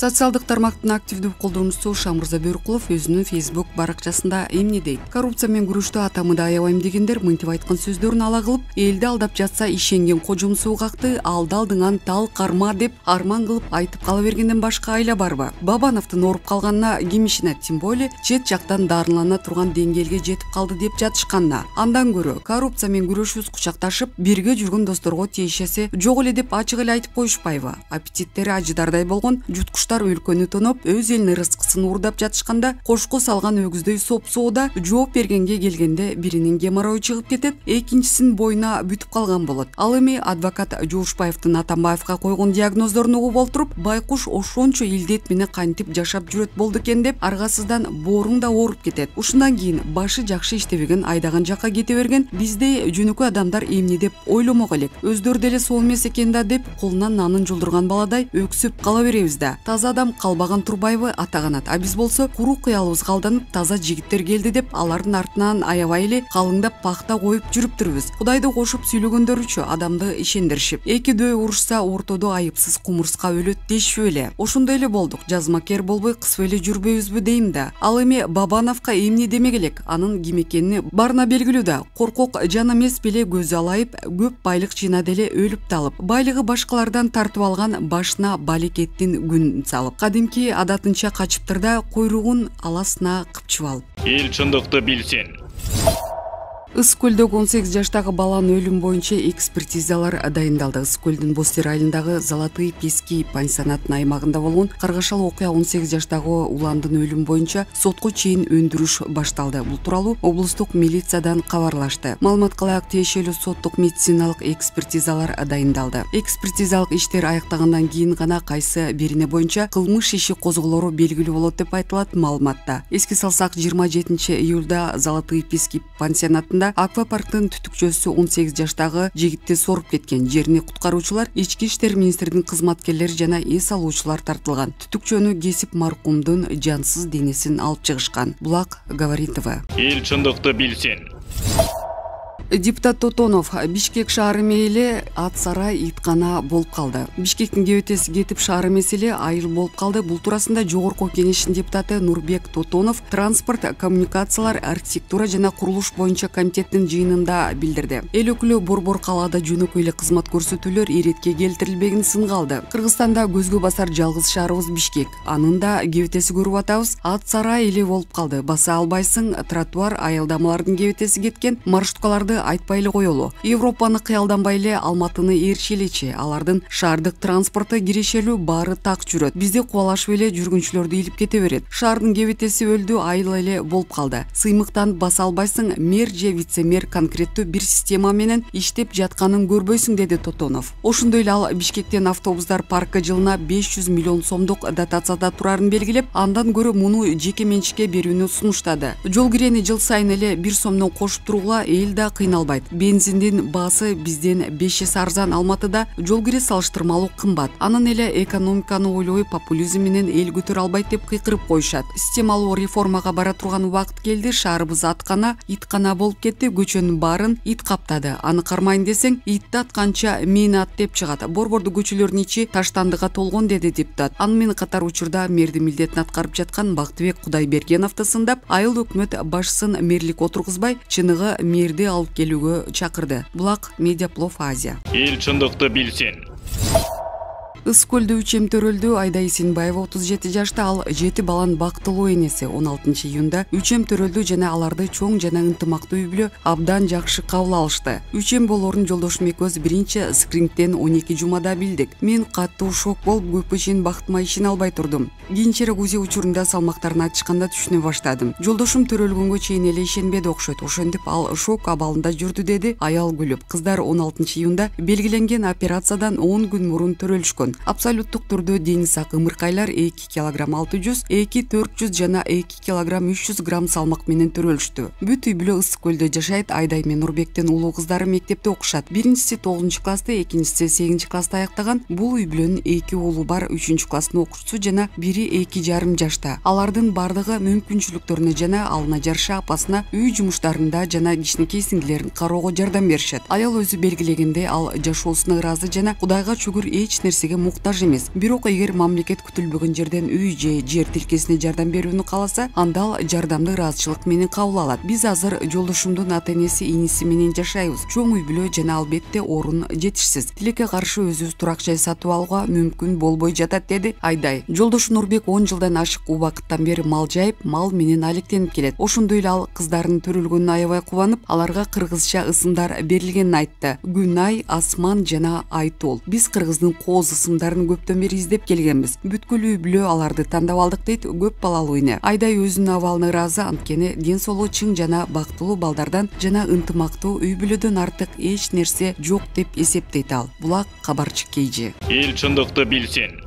Социалдык тармактын активдүү колдонуучусу Шамырза Бөркулов өзүнүн Facebook баракчасында эмне дейт? Коррупция менен күрөштө атамды аябайм дегендер мынтип айткан сөздөрүн ала кылып, элди алдап жатса ишенген кожум суугакты алды алдыңан тал карма деп арман кылып айтып кала бергенден башка айла барбы? Бабановдун ооруп калганына ким ишенет? Тим более чет жактан дарылана турган деңгээлге жетип калды деп жатышканына. Андан көрө коррупция менен күрөшүбүз кучакташып, бирге жүргөн досторго тиешеси жок эле деп ачык эле айтып коюшпайбы? Аппетиттери ажыдардай болгон жуткуштар өлкөнү тоноп, өз элинин рызкысын уурдап жатышканда, кошко салган өгүздөй сопсууда жооп бергенге келгенде биринин геморрою чыгып кетет, экинчисинин боюна бүтүп калган болот. Ал эми адвокат Жоошбаевдин Атамбаевга койгон диагноздорун угуп олтуруп, байкуш ошончо илдет менен кантип жашап жүрөт болду экен деп аргасыздан бооруң да ооруп кетет. Ушундан кийин башы жакшы иштебеген айдаган жакка кете берген биздей жөнөкөй адамдар эмне деп ойломок элек. Өздөрү деле сол эмес экен да деп колунан нанын жулдурган баладай өксүп кала беребиз да. Таза адам калбаган турбайбы атаганат. А биз болсо куру кыялыбызга алданып таза жигиттер келди деп алардын артынан аябай эле калыңдап пахта коюп жүрүптүрбүз. Кудайды кошуп сүйлөгөндөрүчү адамды ишендиришип, экидөө урушса ортодо айыпсыз кумурска өлөт дешпи эле. Ошондой эле болдук. Жазмакер болбой кысып эле жүрбөйбүзбү дейм да. Ал эми Бабановго эмне демек элек? Анын ким экени барына белгилүү да. Коркок жан эмес беле көзү алайып, көп байлык жыйнады эле өлүп талып. Байлыгы башкалардан тартып алган башына балекеттин күн салып. Кадимки адатынча качыптыр да койругун аласына кыпчып алып. Эл чындыкты билсин. Ысык көлдөгү 18 жаштагы баланын өлүмү боюнча экспертизалар дайындалды. Ысык көлдүн Бостер айылындагы Золотые пески пансионатынын аймагында болгон каргашалуу окуя 18 жаштагы уландын өлүмү боюнча сотко чейин өндүрүш башталды. Бул тууралуу облустук милициядан кабарлашты. Маалыматка ылайык тиешелүү соттук медициналык экспертизалар дайындалды. Экспертизалык иштер аяктагандан кийин гана кайсы бирине боюнча кылмыш иши козголору белгилүү болот деп айтылат маалыматта. Эске салсак, 27 июлда Золотые пески пансионатында аквапарктын түтүкчөсү 18 жаштагы жигитти соруп кеткен. Жерине куткаруучулар, Ички иштер министринин кызматкерлери жана эс алуучулар тартылган. Түтүкчөнү кесип маркумдун жансыз денесин алып чыгышкан. Булак говорит ТВ. Эл чындыкты билсин. Депутат Тотонов Бишкек шаары мейли ат сарай иткана болуп калды. Бишкектин кебетеси кетип шаар эмес эле айыл болуп калды. Бул туурасында Жогорку Кеңештин депутаты Нурбек Тотонов транспорт, коммуникациялар, архитектура жана курулуш боюнча комитеттин жыйынында билдирди. Эл өкүлү борбор калаада жөнөкөй эле кызмат көрсөтүүлөр иретке келтирилбегин сынга алды. Кыргызстанда көзгө басар жалгыз шаарыбыз Бишкек. Анын да кебетеси көрүп атабыз, ат сарай эле болуп калды. Баса албайсың, тротуар, аялдамалардын кебетеси кеткен, маршруткаларды айтпай эле коелу. Европаны кыялданбай эле, Алматыны ээрчилечи. Алардын шаардык транспорту кирешелүү баары так жүрөт. Бизди кубалашып эле жүргүнчүлөрдү илип кете берет. Шаардын кебетеси өлдү, айыл эле болуп калды. Сыймыктан баса албайсың, мэр же вице-мэр конкреттүү бир система менен иштеп жатканын көрбөйсүң, деди Тотонов. Ошондой эле ал Бишкектен автобустар паркы жылына 500 миллион сомдук дотацияда турарын белгилеп, андан көрө муну жеке менчикке берүүнү сунуштады. Жол кирени жыл сайын эле 1 сомдон кошуп туругула эл да албайт. Бензиндин баасы бизден 5 эсе арзан. Алматыда жол кире салыштырмалуу кымбат. Анан эле экономиканы ойлой, популизм менен эл көтөрө албайт деп кыйкырып коюшат. Системалуу реформага бара турган убакыт келди. Шаарыбыз аткана, иткана болуп кетти. Көчөнүн баарын ит каптады. Аны кармайын десең, итти атканча мени ат деп чыгат. Борборду көчөлөрдүн ичи таштандыга толгон, деди депутат. Аны менен катар учурда мэрдин милдетин аткарып жаткан Бактыбек Кудайбергеновду сындап, айыл өкмөт башчысын мэрлик отургузбай, чыныгы мэрди алып келүүгө чакырды. Булак Медиаплов Азия. Эл чындыкты билсин. Ысык көлдө 3 төрөлдү. Айда Исенбаева 37 жашта, ал 7 баланын бактылуу энеси. 16 июнда 3 төрөлдү жана аларды чоң жана ынтымактуу үй бүлө абдан жакшы кабыл алышты. 3 болорун жолдошум экөөбүз биринчи скринингден 12 жумада билдик. Мен катуу шок болуп, көп ишин бактыма ишене албай турдум. Кийинчерээк УЗИ учурунда салмактарын айтышканда түшүнө баштадым. Жолдошум төрөлгөнгө чейин эле ишенбеди окшойт. Ошентип ал шок абалында жүрдү, деди аял күлүп. Кыздар 16 июнда белгиленген операциядан 10 күн мурун төрөлүшкөн. Абсолюттук түрдө дени сак ымыркайлар 2 кг 600, 2 400 жана 2 кг 300 грамм салмак менен төрөлүштү. Бүт үй бүлө Ысык көлдө жашайт. Айдай менен Нурбектин улуу кыздары мектепте окушат. Биринчиси 9-классты, экинчиси 8-классты аяктаган. Бул үй бүлөнүн 2 уулу бар, 3-класстын окуучусу жана бири 2,5 жашта. Алардын бардыгы мүмкүнчүлүктөрүнө жана алына жараша апасына үй жумуштарында жана кичинекей сиңдилерин кароого жардам беришет. Аял өзү белгилегенде, ал жашоосуна ыраазы жана Кудайга шүгүр эч нерсеге муктаж эмес. Бирок эгер мамлекет күтүлбөгөн жерден үй же жер тилкесине жардам берүүнү кааласа, анда ал жардамды ыраазычылык менен кабыл алат. Биз азыр жолдошумдун ата-энеси иниси менен жашайбыз. Чоң үй бүлө жана албетте орун жетишсиз. Тилекке каршы өзүбүз турак жай сатып алууга мүмкүн болбой жатат, деди Айдай. Жолдошу Нурбек 10 жылдан ашык убакыттан бери мал жайып, мал менен алектенип келет. Ошондой эле ал кыздарынын төрөлгөнүнө аябай кубанып, аларга кыргызча ысымдар берилгенин айтты. Күнай, Асман жана Айтол. Биз кыргыздын кооз ысымдарын көптөн бери издеп келгенбиз. Бүткүл үй бүлө аларды тандап алдык, дейт көп балалуу эне. Айдай өзүнүн абалына ыраазы, анткени ден соолугу чың жана бактылуу балдардан жана ынтымактуу үй бүлөдөн артык эч нерсе жок деп эсептейт ал. Булак кабарчы Кейжи. Эл чындыкты билсин.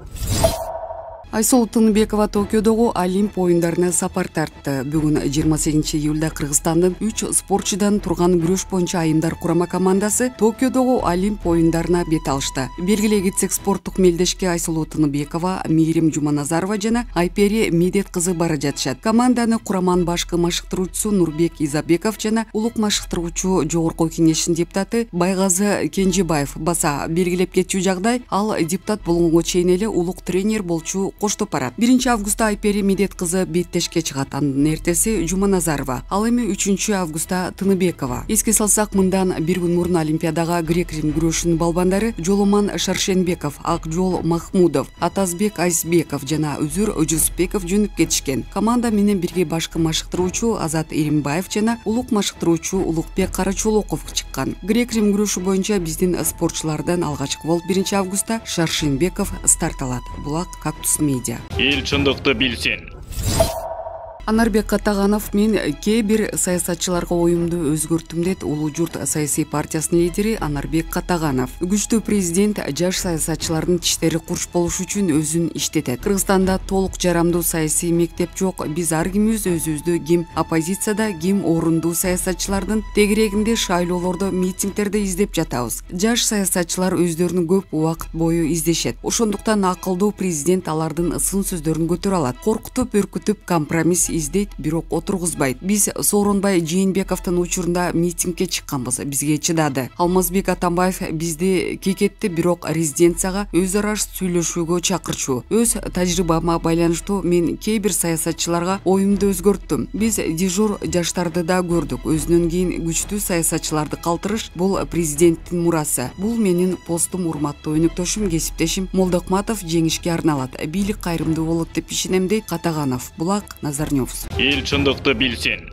Айсулуу Тыныбекова Токиодогу Олимп оюндарына сапар тартты. Бүгүн 28 июлда Кыргызстандын 3 спортчудан турган күрөш боюнча айымдар курама командасы Токиодогу Олимп оюндарына бет алышты. Белгилей кетсек, спорттук мелдешке Айсулуу Тыныбекова, Мээрим Жуманазарова жана Айпери Медет кызы бара жатышат. Команданы кураманын башкы машыктыруучусу Нурбек Изабеков жана улук машыктыруучу Жогорку Кеңештин депутаты Байгазы Кенжебаев баса. Белгилеп кетчү жагдай, ал депутат болгонго чейин эле улук тренер болчу коштоп барат. 1 августта Айпери Медет кызы беттешке чыгат. Анын эртеси Жуманазарова. Ал эми 3 августта Тыныбекова. Эске салсак, мындан бир күн мурун Олимпиадага грек-рим күрөшүнүн балбандары Жоломан Шаршенбеков, Акжол Махмудов, Атазбек Айсбеков жана Үзүр Жусупбеков жөнүп кетишкен. Команда менен бирге башкы машыктыруучу Азат Иримбаев жана улук машыктыруучу Улукбек Карачолоков чыккан. Грек-рим күрөшү боюнча биздин спортчулардан алгачкы болуп 1 августта Шаршенбеков старт алат. Булак Кактус Медиа. Эл чындыкты билсин. Анарбек Катаганов: мен кээ бир саясатчыларга оюмду өзгөрттүм, дейт Улуу журт саясий партиясынын лидери Анарбек Катаганов. Күчтүү президент жаш саясатчылардын тиштери курч болуш үчүн өзүн иштетет. Кыргызстанда толук жарамдуу саясий мектеп жок. Биз ар кимибиз өзүбүздү ким оппозицияда, ким орундуу саясатчылардын тегерегинде, шайлоолордо, митингдерде издеп жатабыз. Жаш саясатчылар өздөрүнү көп убакыт бою издешет. Ошондуктан акылдуу президент алардын сын сөздөрүн көтөрө алат. Коркутуп, үркүтүп компромисс издейт, бирок отургузбайт. Биз Сооронбай Жээнбековдун учурунда митингге чыкканбыз, бизге чыдады. Алмазбек Атамбаев бизди кекетти, бирок резиденцияга өз ара сүйлөшүүгө чакырчу. Өз тажрыйбама байланыштуу мен кээ бир саясатчыларга оюмду өзгөрттүм. Биз дежур жаштарды да көрдүк. Өзүнөн кийин күчтүү саясатчыларды калтырыш бул президенттин мурасы. Бул менин постум, урматтуу өнөктөшүм, кесиптешим Молдокматов жеңишке арналат. Бийлик кайрымдуу болот деп ишенем, дейт Катаганов. Булак Назарнёв. Эл чындыкты билсин.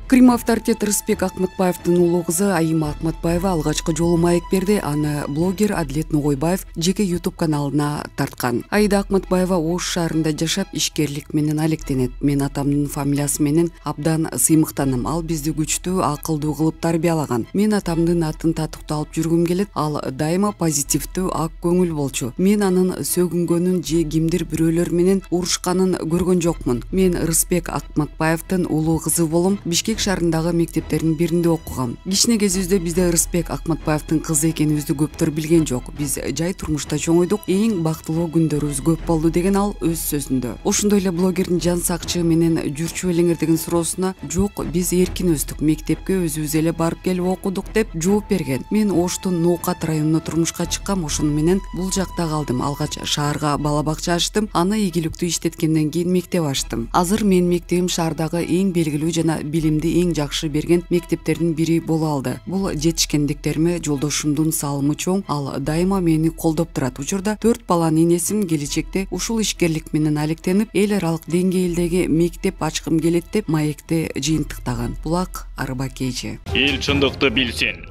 Крим авторитет Рыспек Акматбаевдин улуу кызы Айыма Акматбаева алгачкы жолу маек берди. Аны блогер Адилет Ногойбаев жеке YouTube каналына тарткан. Айда Акматбаева Ош шаарында жашап, ишкерлик менен алектенет. Мен атамдын фамилиясы менен абдан сыймыктанам. Ал бизди күчтүү, акылдуу кылып тарбиялаган. Мен атамдын атын татыктуу алып жүргүм келет. Ал дайыма позитивдүү, ак көңүл болчу. Мен анын сөгүнгөнүн же кимдир бирөөлөр менен урушканын көргөн жокмун. Мен Рыспек Акматбаевдин улуу кызы болом. Бишкек шаарындагы мектептердин биринде окугам. Кичине кезибизде бизде Рыспек Акматбаевдин кызы экенибизди көптөр билген жок. Биз жай турмушта чоңойдук, эң бактылуу күндөрүбүз көп болду, деген ал өз сөзүндө. Ошондой эле блогердин Жан Сакчы менен жүрчү белеңер деген суроосуна жок, биз эркин өстүк, мектепке өзүбүз эле барып келип окудук деп жооп берген. Мен Оштун Ноокат районуна турмушка чыккам, ошону менен бул жакта калдым. Алгач шаарга бала бакча ачтым, аны ийгиликтүү иштеткенден кийин мектеп ачтым. Азыр менин мектебим шаардагы эң белгилүү жана билимди эң жакшы берген мектептердин бири боло алды. Бул жетишкендиктериме жолдошумдун салымы чоң, ал дайыма мени колдоп турат. Учурда 4 баланын энесин, келечекте ушул ишкерлик менен алектенип, эл аралык деңгээлдеги мектеп ачкым келет деп маекте жыйынтыктаган. Булак Арба Кейжи. Эл чындыкты билсин.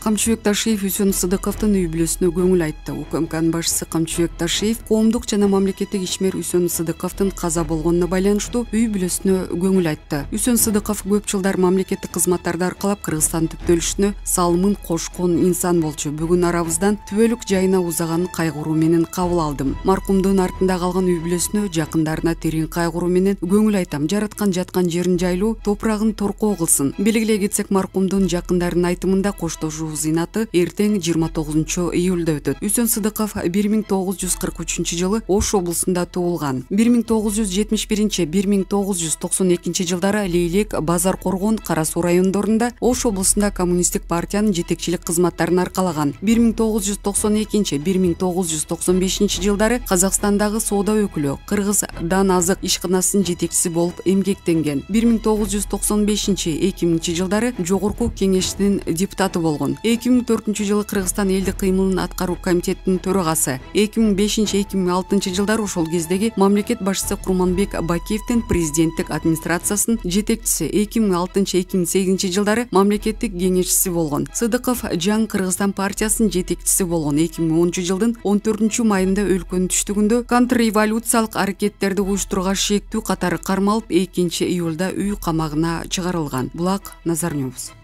Камчыбек Ташиев Үсөн Сыдыковдун үй бүлөсүнө көңүл айтты. УКМКнын башчысы Камчыбек Ташиев коомдук жана мамлекеттик ишмер Үсөн Сыдыковдун каза болгонуна байланыштуу үй бүлөсүнө көңүл айтты. Үсөн Сыдыков көп жылдар мамлекеттик кызматтарды аркалап Кыргызстан түптөлүшүнө салымын кошкон инсан болчу. Бүгүн арабыздан түбөлүк жайына узаганын кайгыруу менен кабыл алдым. Маркумдун артында калган үй бүлөсүнө, жакындарына терең кайгыруу менен көңүл айтам. Жараткан жаткан жерин жайлуу, топурагын торкоо кылсын. Белгилей кетсек, маркумдун жакындарынын айтымында коштошуу зыйнаты эртең 29 июлда өтөт. Үсөн Сыдыков 1943 жылы Ош облусунда туулган. 1971-1992 жылдары Лейлек, Базар Коргон, Кара Суу райондорунда Ош облусунда коммунисттик партиянын жетекчилик кызматтарын аркалаган. 1992-1995 жылдары Казакстандагы соода өкүлү, Кыргыз Дан Азык ишканасынын жетекчиси болуп эмгектенген. 1995-2000 жылдары Жогорку Кеңештин депутаты болгон. 2004 жылы Кыргызстан элдик кыймылын аткаруу комитетинин төрагасы. 2005-2006 жылдары ошол кездеги мамлекет башчысы Курманбек Бакиевдин президенттик администрациясынын жетекчиси. 2006-2008 жылдары мамлекеттик кеңешчиси болгон. Сыдыков Жаң Кыргызстан партиясынын жетекчиси болгон. 2010 жылдын 14 майында өлкөнүн түштүгүндө контрреволюциялык аракеттерди уюштурууга шектүү катары кармалып, 2 июлда үй камагына чыгарылган. Булак Назар Ньюс.